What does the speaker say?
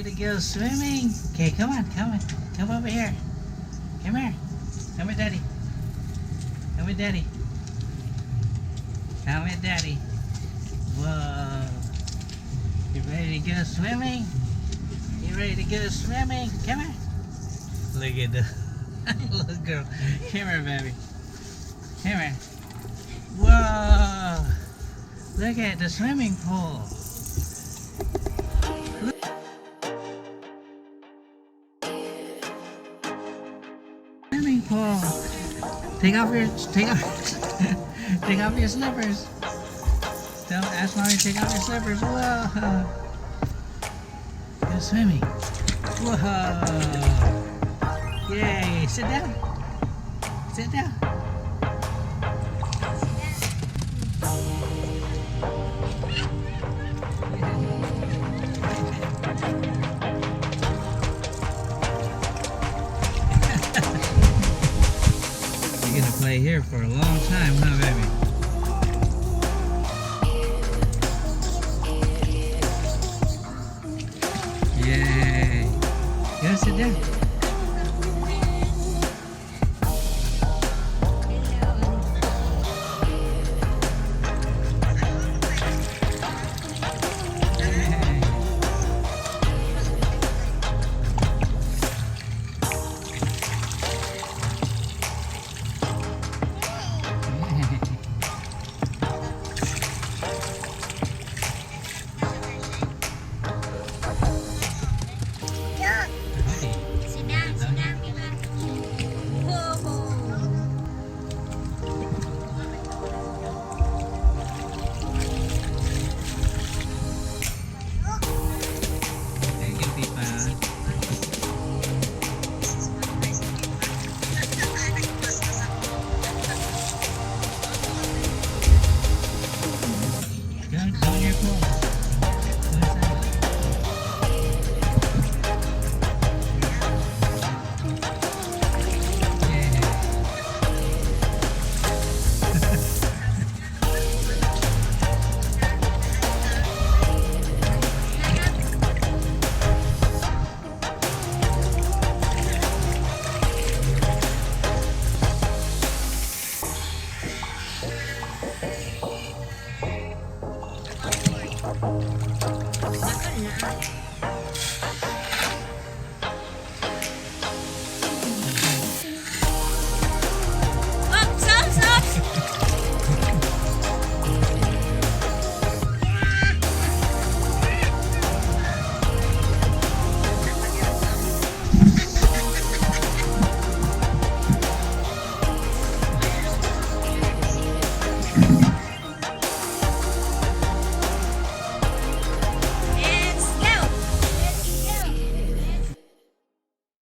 to go swimming? Okay, come on. Come over here. Come here. Come with Daddy. Come with Daddy. Come with Daddy. Whoa. You ready to go swimming? You ready to go swimming? Come here. Look at the little girl. Come here, baby. Come here. Whoa. Look at the swimming pool. Swimming pool. Take off your slippers. Don't ask mommy to take off your slippers. Whoa. Go swimming. Whoa. Yay. Sit down. Sit down. You're gonna play here for a long time, huh, baby? Yay! Go sit down.